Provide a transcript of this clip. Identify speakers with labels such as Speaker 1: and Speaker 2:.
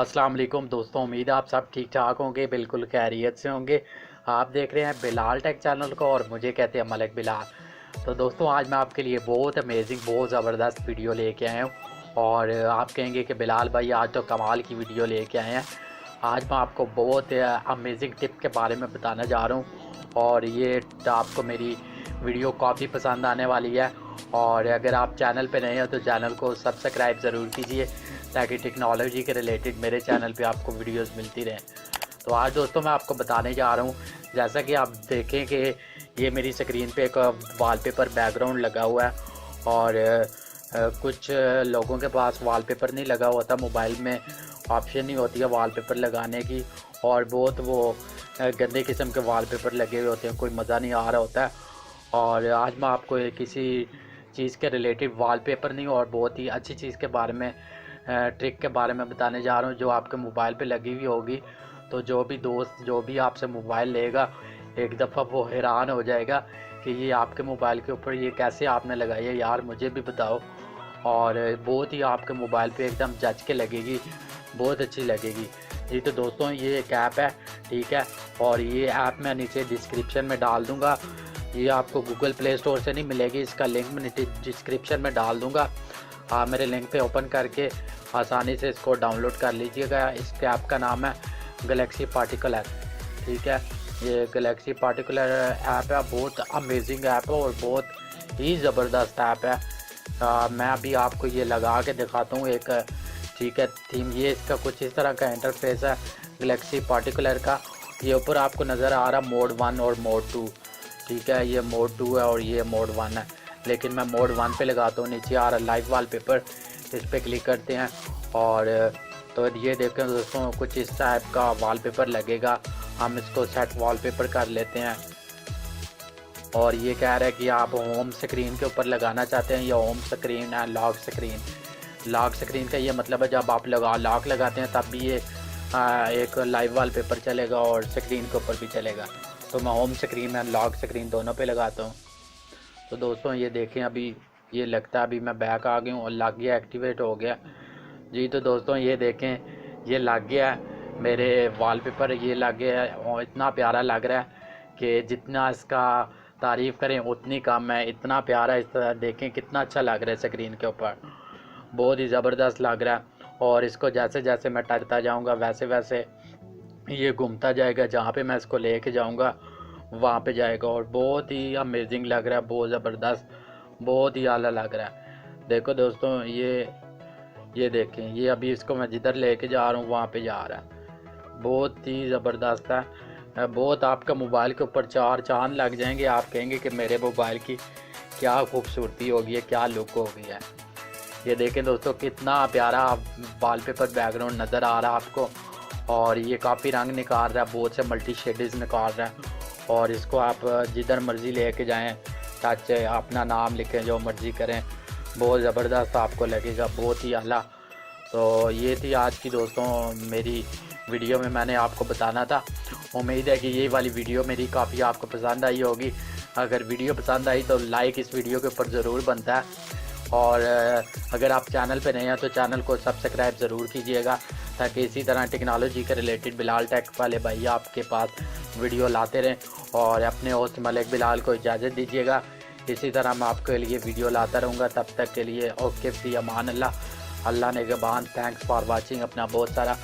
Speaker 1: अस्सलाम वालेकुम दोस्तों, उम्मीद है आप सब ठीक ठाक होंगे, बिल्कुल खैरियत से होंगे। आप देख रहे हैं बिलाल टेक चैनल को और मुझे कहते हैं मलिक बिलाल। तो दोस्तों आज मैं आपके लिए बहुत अमेजिंग, बहुत ज़बरदस्त वीडियो लेके आया हूँ और आप कहेंगे कि बिलाल भाई आज तो कमाल की वीडियो लेके आए हैं। आज मैं आपको बहुत अमेजिंग टिप के बारे में बताने जा रहा हूँ और ये आपको मेरी वीडियो काफ़ी पसंद आने वाली है। और अगर आप चैनल पे नए हो तो चैनल को सब्सक्राइब ज़रूर कीजिए ताकि टेक्नोलॉजी के रिलेटेड मेरे चैनल पे आपको वीडियोस मिलती रहें। तो आज दोस्तों मैं आपको बताने जा रहा हूँ, जैसा कि आप देखें कि ये मेरी स्क्रीन पे एक वॉलपेपर बैकग्राउंड लगा हुआ है और कुछ लोगों के पास वॉलपेपर नहीं लगा होता, मोबाइल में ऑप्शन नहीं होती है वॉलपेपर लगाने की और बहुत वो गंदे किस्म के वॉलपेपर लगे हुए होते हैं, कोई मज़ा नहीं आ रहा होता है। और आज मैं आपको किसी चीज़ के रिलेटेड वॉलपेपर नहीं और बहुत ही अच्छी चीज़ के बारे में, ट्रिक के बारे में बताने जा रहा हूँ जो आपके मोबाइल पे लगी हुई होगी। तो जो भी दोस्त जो भी आपसे मोबाइल लेगा एक दफ़ा वो हैरान हो जाएगा कि ये आपके मोबाइल के ऊपर ये कैसे आपने लगाई है यार, मुझे भी बताओ। और बहुत ही आपके मोबाइल पे एकदम जच के लगेगी, बहुत अच्छी लगेगी। जी तो दोस्तों ये एक ऐप है, ठीक है, और ये ऐप मैं नीचे डिस्क्रिप्शन में डाल दूँगा। ये आपको गूगल प्ले स्टोर से नहीं मिलेगी, इसका लिंक मैं डिस्क्रिप्शन में डाल दूँगा। आप मेरे लिंक पे ओपन करके आसानी से इसको डाउनलोड कर लीजिएगा। इस ऐप का नाम है गैलेक्सी पार्टिकल ऐप, ठीक है। ये गैलेक्सी पार्टिकुलर ऐप है, बहुत अमेजिंग ऐप है और बहुत ही ज़बरदस्त ऐप है। मैं अभी आपको ये लगा के दिखाता हूँ एक, ठीक है, थीम। ये इसका कुछ इस तरह का इंटरफेस है गैलेक्सी पार्टिकुलर का। ये ऊपर आपको नज़र आ रहा मोड 1 और मोड 2, ठीक है, ये मोड 2 है और ये मोड 1 है, लेकिन मैं मोड 1 पे लगाता हूँ। नीचे आ रहा लाइव वॉलपेपर, इस पर क्लिक करते हैं और तो ये देखें दोस्तों कुछ इस टाइप का वॉलपेपर लगेगा। हम इसको सेट वॉलपेपर कर लेते हैं और ये कह रहा है कि आप होम स्क्रीन के ऊपर लगाना चाहते हैं या होम स्क्रीन है लॉक स्क्रीन। लॉक स्क्रीन का ये मतलब है जब आप लॉक लगाते हैं तब भी ये एक लाइव वॉलपेपर चलेगा और स्क्रीन के ऊपर भी चलेगा। तो मैं home screen and lock screen दोनों पे लगाता हूँ। तो दोस्तों ये देखें अभी ये लगता है अभी मैं बैक आ गया हूँ और लग गया, एक्टिवेट हो गया। जी तो दोस्तों ये देखें ये लग गया है मेरे वॉलपेपर, ये लग गया है और इतना प्यारा लग रहा है कि जितना इसका तारीफ़ करें उतनी कम है। इतना प्यारा, इस तरह देखें कितना अच्छा लग रहा है स्क्रीन के ऊपर, बहुत ही ज़बरदस्त लग रहा है। और इसको जैसे जैसे मैं टचता जाऊँगा वैसे वैसे ये घूमता जाएगा, जहाँ पे मैं इसको लेके जाऊँगा वहाँ पे जाएगा और बहुत ही अमेजिंग लग रहा है, बहुत ज़बरदस्त, बहुत ही आला लग रहा है। देखो दोस्तों ये देखें, ये अभी इसको मैं जिधर लेके जा रहा हूँ वहाँ पे जा रहा है, बहुत ही ज़बरदस्त है। बहुत आपका मोबाइल के ऊपर चार चांद लग जाएंगे, आप कहेंगे कि मेरे मोबाइल की क्या खूबसूरती होगी है, क्या लुक हो गई है। ये देखें दोस्तों कितना प्यारा वॉलपेपर बैकग्राउंड नज़र आ रहा है आपको और ये काफ़ी रंग निकाल रहा है, बहुत से मल्टी शेड्स निकाल रहा है और इसको आप जिधर मर्ज़ी लेके जाएं, टच अपना नाम लिखें, जो मर्ज़ी करें, बहुत ज़बरदस्त आपको लगेगा, बहुत ही आला। तो ये थी आज की दोस्तों मेरी वीडियो में मैंने आपको बताना था। उम्मीद है कि ये वाली वीडियो मेरी काफ़ी आपको पसंद आई होगी। अगर वीडियो पसंद आई तो लाइक इस वीडियो के ऊपर ज़रूर बनता है और अगर आप चैनल पे नए हैं तो चैनल को सब्सक्राइब ज़रूर कीजिएगा ताकि इसी तरह टेक्नोलॉजी के रिलेटेड बिलाल टेक वाले भाई आपके पास वीडियो लाते रहें। और अपने होस्ट मलिक बिलाल को इजाज़त दीजिएगा, इसी तरह मैं आपके लिए वीडियो लाता रहूँगा। तब तक के लिए ओके, फ़ी अमान अल्लाह, अल्लाह ने गबान। Thanks for watching. अपना बहुत सारा